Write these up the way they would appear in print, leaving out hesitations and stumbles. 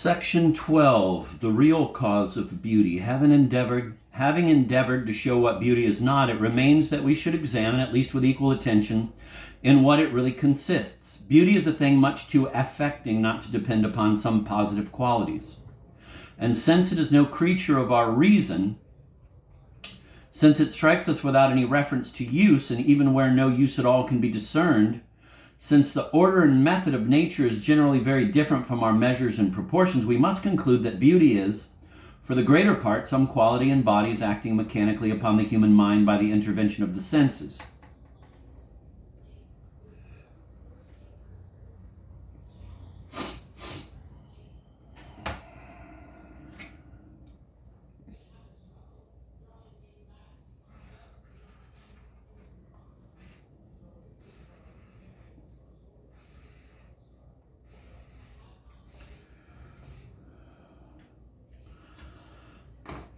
Section 12, the real cause of beauty. Having endeavored to show what beauty is not, it remains that we should examine, at least with equal attention, in what it really consists. Beauty is a thing much too affecting not to depend upon some positive qualities. And since it is no creature of our reason, since it strikes us without any reference to use, and even where no use at all can be discerned, since the order and method of nature is generally very different from our measures and proportions, we must conclude that beauty is, for the greater part, some quality in bodies acting mechanically upon the human mind by the intervention of the senses.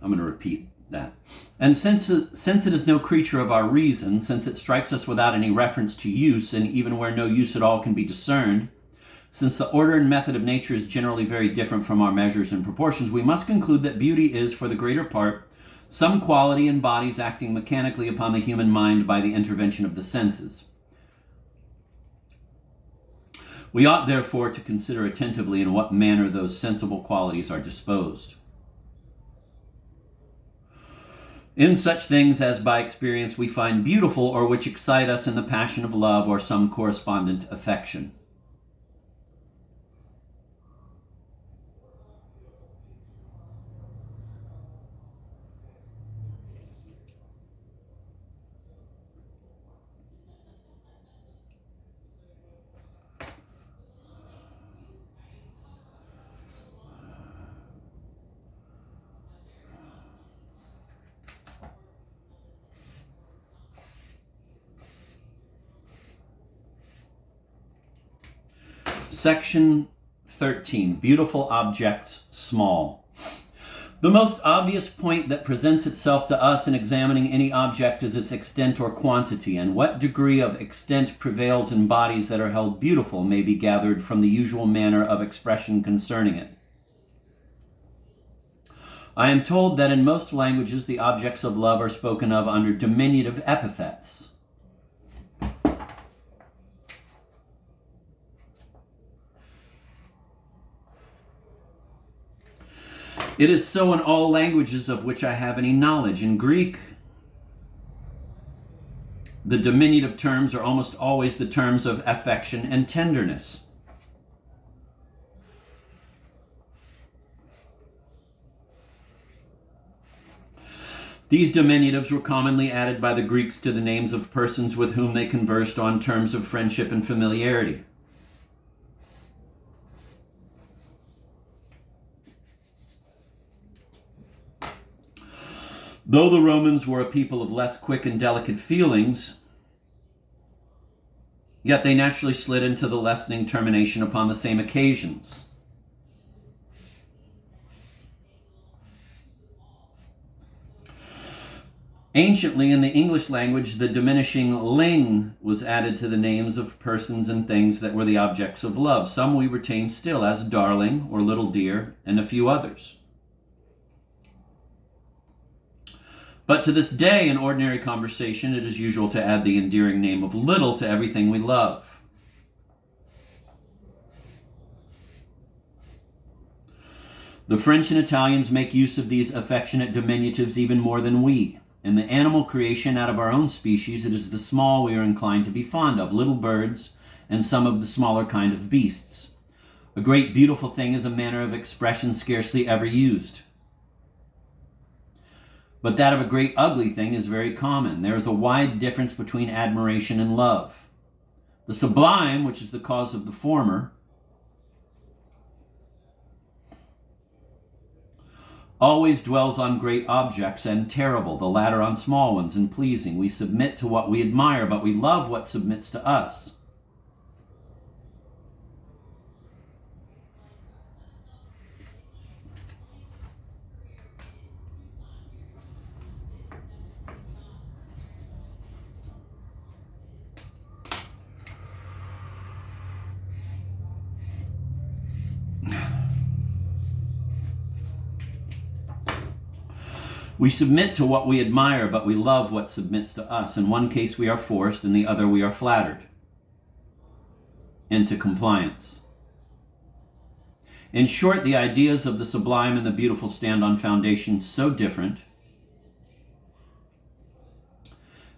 I'm going to repeat that. And since it is no creature of our reason, since it strikes us without any reference to use, and even where no use at all can be discerned, since the order and method of nature is generally very different from our measures and proportions, we must conclude that beauty is, for the greater part, some quality in bodies acting mechanically upon the human mind by the intervention of the senses. We ought therefore to consider attentively in what manner those sensible qualities are disposed. In such things as by experience we find beautiful, or which excite us in the passion of love or some correspondent affection. Section 13, beautiful objects, small. The most obvious point that presents itself to us in examining any object is its extent or quantity, and what degree of extent prevails in bodies that are held beautiful may be gathered from the usual manner of expression concerning it. I am told that in most languages the objects of love are spoken of under diminutive epithets. It is so in all languages of which I have any knowledge. In Greek, the diminutive terms are almost always the terms of affection and tenderness. These diminutives were commonly added by the Greeks to the names of persons with whom they conversed on terms of friendship and familiarity. Though the Romans were a people of less quick and delicate feelings, yet they naturally slid into the lessening termination upon the same occasions. Anciently, in the English language, the diminishing ling was added to the names of persons and things that were the objects of love. Some we retain still, as darling or little dear, and a few others. But to this day, in ordinary conversation, it is usual to add the endearing name of little to everything we love. The French and Italians make use of these affectionate diminutives even more than we. In the animal creation out of our own species, it is the small we are inclined to be fond of, little birds and some of the smaller kind of beasts. A great beautiful thing is a manner of expression scarcely ever used. But that of a great ugly thing is very common. There is a wide difference between admiration and love. The sublime, which is the cause of the former, always dwells on great objects and terrible, the latter on small ones and pleasing. We submit to what we admire, but we love what submits to us. We submit to what we admire, but we love what submits to us. In one case we are forced, in the other we are flattered into compliance. In short, the ideas of the sublime and the beautiful stand on foundations so different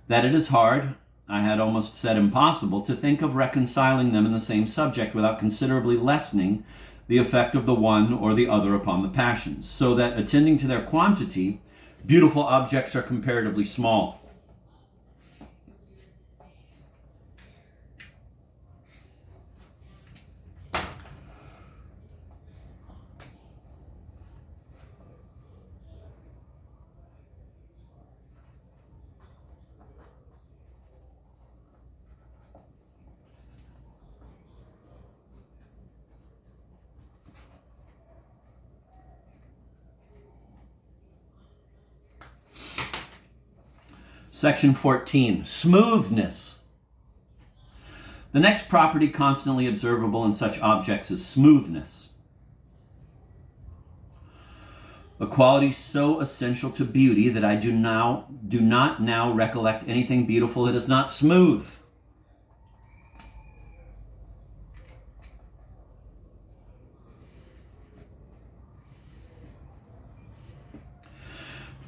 that it is hard, I had almost said impossible, to think of reconciling them in the same subject without considerably lessening the effect of the one or the other upon the passions, so that, attending to their quantity, beautiful objects are comparatively small. Section 14, smoothness. The next property constantly observable in such objects is smoothness. A quality so essential to beauty that I do not now recollect anything beautiful that is not smooth.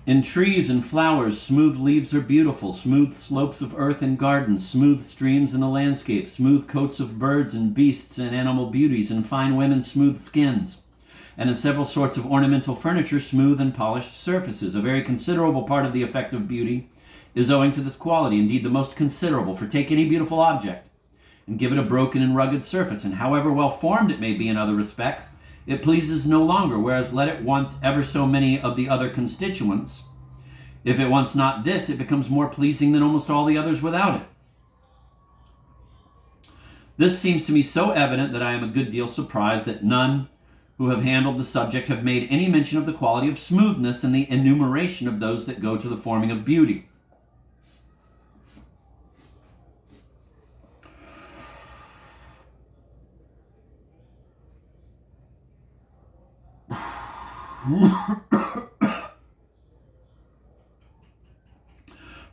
In trees and flowers, smooth leaves are beautiful, smooth slopes of earth in gardens, smooth streams in the landscape, smooth coats of birds and beasts and animal beauties, and fine women, smooth skins. And in several sorts of ornamental furniture, smooth and polished surfaces. A very considerable part of the effect of beauty is owing to this quality, indeed the most considerable. For take any beautiful object and give it a broken and rugged surface, and however well formed it may be in other respects, it pleases no longer, whereas let it want ever so many of the other constituents. If it wants not this, it becomes more pleasing than almost all the others without it. This seems to me so evident that I am a good deal surprised that none who have handled the subject have made any mention of the quality of smoothness in the enumeration of those that go to the forming of beauty.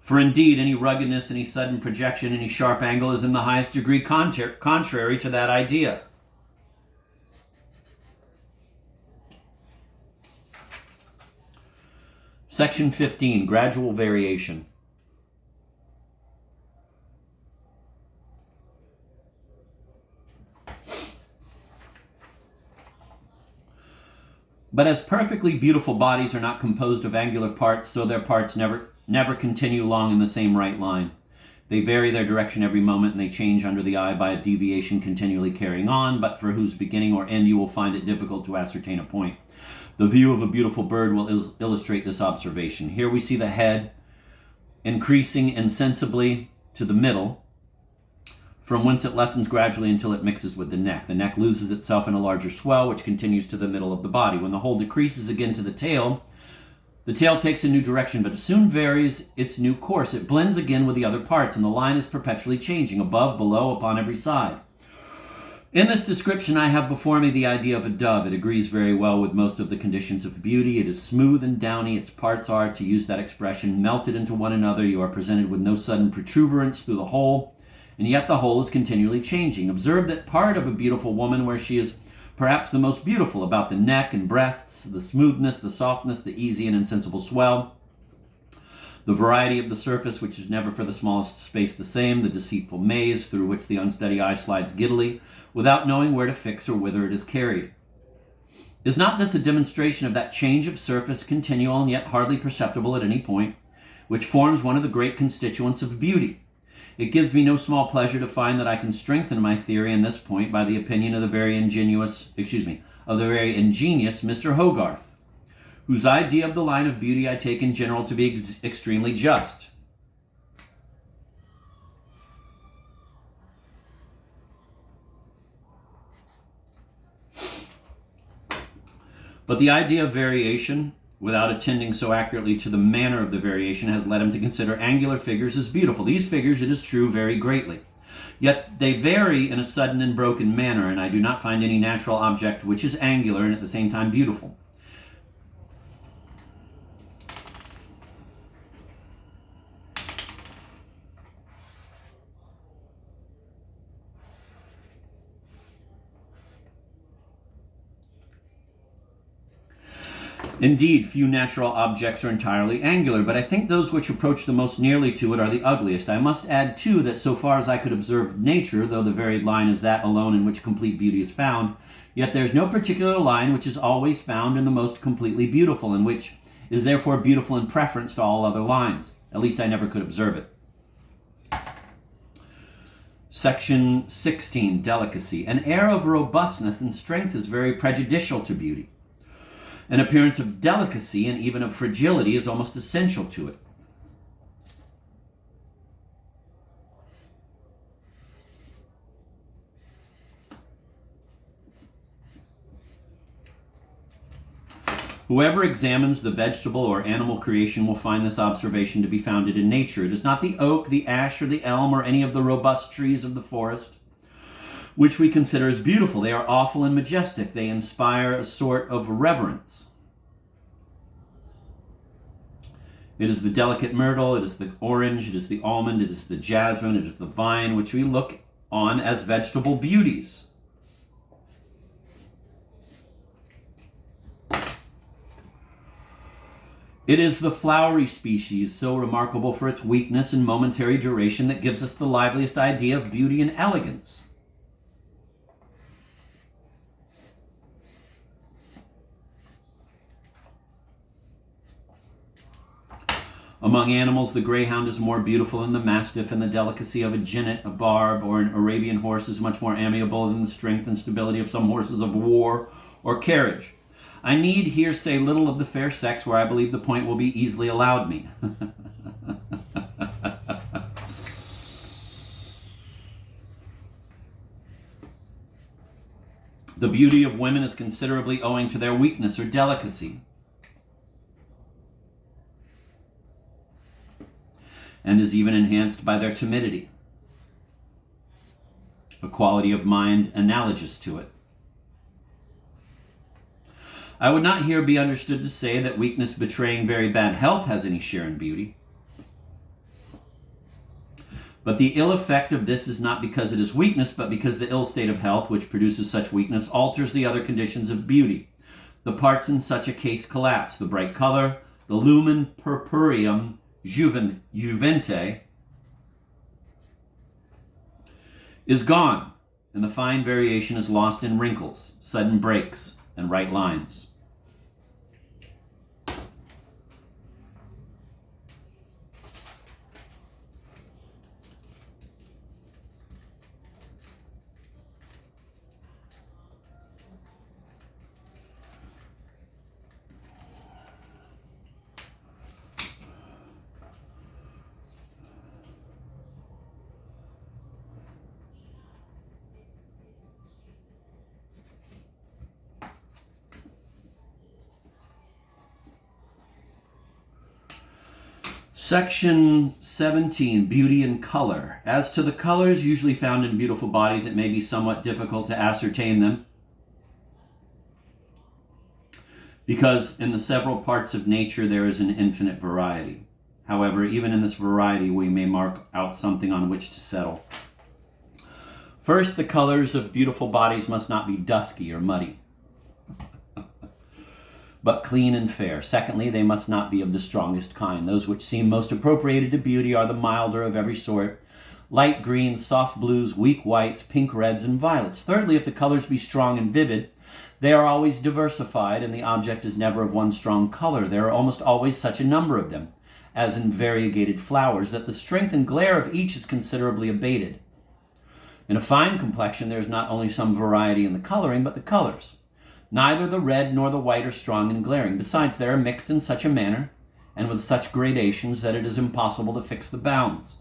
For indeed, any ruggedness, any sudden projection, any sharp angle is in the highest degree contrary to that idea. Section 15, gradual variation. But as perfectly beautiful bodies are not composed of angular parts, so their parts never continue long in the same right line. They vary their direction every moment, and they change under the eye by a deviation continually carrying on, but for whose beginning or end you will find it difficult to ascertain a point. The view of a beautiful bird will illustrate this observation. Here we see the head increasing insensibly to the middle, from whence it lessens gradually until it mixes with the neck. The neck loses itself in a larger swell, which continues to the middle of the body. When the whole decreases again to the tail takes a new direction, but it soon varies its new course. It blends again with the other parts, and the line is perpetually changing, above, below, upon every side. In this description, I have before me the idea of a dove. It agrees very well with most of the conditions of beauty. It is smooth and downy. Its parts are, to use that expression, melted into one another. You are presented with no sudden protuberance through the whole, and yet the whole is continually changing. Observe that part of a beautiful woman where she is perhaps the most beautiful, about the neck and breasts, the smoothness, the softness, the easy and insensible swell, the variety of the surface, which is never for the smallest space the same, the deceitful maze through which the unsteady eye slides giddily, without knowing where to fix or whither it is carried. Is not this a demonstration of that change of surface, continual and yet hardly perceptible at any point, which forms one of the great constituents of beauty? It gives me no small pleasure to find that I can strengthen my theory in this point by the opinion of the very ingenious Mr. Hogarth, whose idea of the line of beauty I take in general to be extremely just. But the idea of variation, without attending so accurately to the manner of the variation, has led him to consider angular figures as beautiful. These figures, it is true, vary greatly. Yet they vary in a sudden and broken manner, and I do not find any natural object which is angular and at the same time beautiful. Indeed, few natural objects are entirely angular, but I think those which approach the most nearly to it are the ugliest. I must add, too, that so far as I could observe nature, though the varied line is that alone in which complete beauty is found, yet there is no particular line which is always found in the most completely beautiful, and which is therefore beautiful in preference to all other lines. At least I never could observe it. Section 16, Delicacy. An air of robustness and strength is very prejudicial to beauty. An appearance of delicacy and even of fragility is almost essential to it. Whoever examines the vegetable or animal creation will find this observation to be founded in nature. It is not the oak, the ash, or the elm, or any of the robust trees of the forest which we consider as beautiful. They are awful and majestic. They inspire a sort of reverence. It is the delicate myrtle, it is the orange, it is the almond, it is the jasmine, it is the vine, which we look on as vegetable beauties. It is the flowery species, so remarkable for its weakness and momentary duration, that gives us the liveliest idea of beauty and elegance. Among animals, the greyhound is more beautiful than the mastiff, and the delicacy of a jennet, a barb, or an Arabian horse is much more amiable than the strength and stability of some horses of war or carriage. I need here say little of the fair sex, where I believe the point will be easily allowed me. The beauty of women is considerably owing to their weakness or delicacy, and is even enhanced by their timidity, a quality of mind analogous to it. I would not here be understood to say that weakness betraying very bad health has any share in beauty. But the ill effect of this is not because it is weakness, but because the ill state of health which produces such weakness alters the other conditions of beauty. The parts in such a case collapse. The bright color, the lumen purpureum juvente, is gone, and the fine variation is lost in wrinkles, sudden breaks, and right lines. Section 17, Beauty and Color. As to the colors usually found in beautiful bodies, it may be somewhat difficult to ascertain them, because in the several parts of nature there is an infinite variety. However, even in this variety, we may mark out something on which to settle. First, the colors of beautiful bodies must not be dusky or muddy, but clean and fair. Secondly, they must not be of the strongest kind. Those which seem most appropriated to beauty are the milder of every sort: light greens, soft blues, weak whites, pink reds, and violets. Thirdly, if the colors be strong and vivid, they are always diversified, and the object is never of one strong color. There are almost always such a number of them, as in variegated flowers, that the strength and glare of each is considerably abated. In a fine complexion, there is not only some variety in the coloring, but the colors. Neither the red nor the white are strong and glaring. Besides, they are mixed in such a manner and with such gradations that it is impossible to fix the bounds.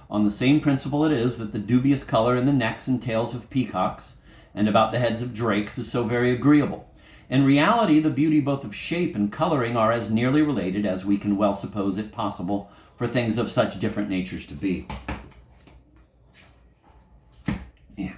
On the same principle it is that the dubious color in the necks and tails of peacocks and about the heads of drakes is so very agreeable. In reality, the beauty both of shape and coloring are as nearly related as we can well suppose it possible for things of such different natures to be. Yeah.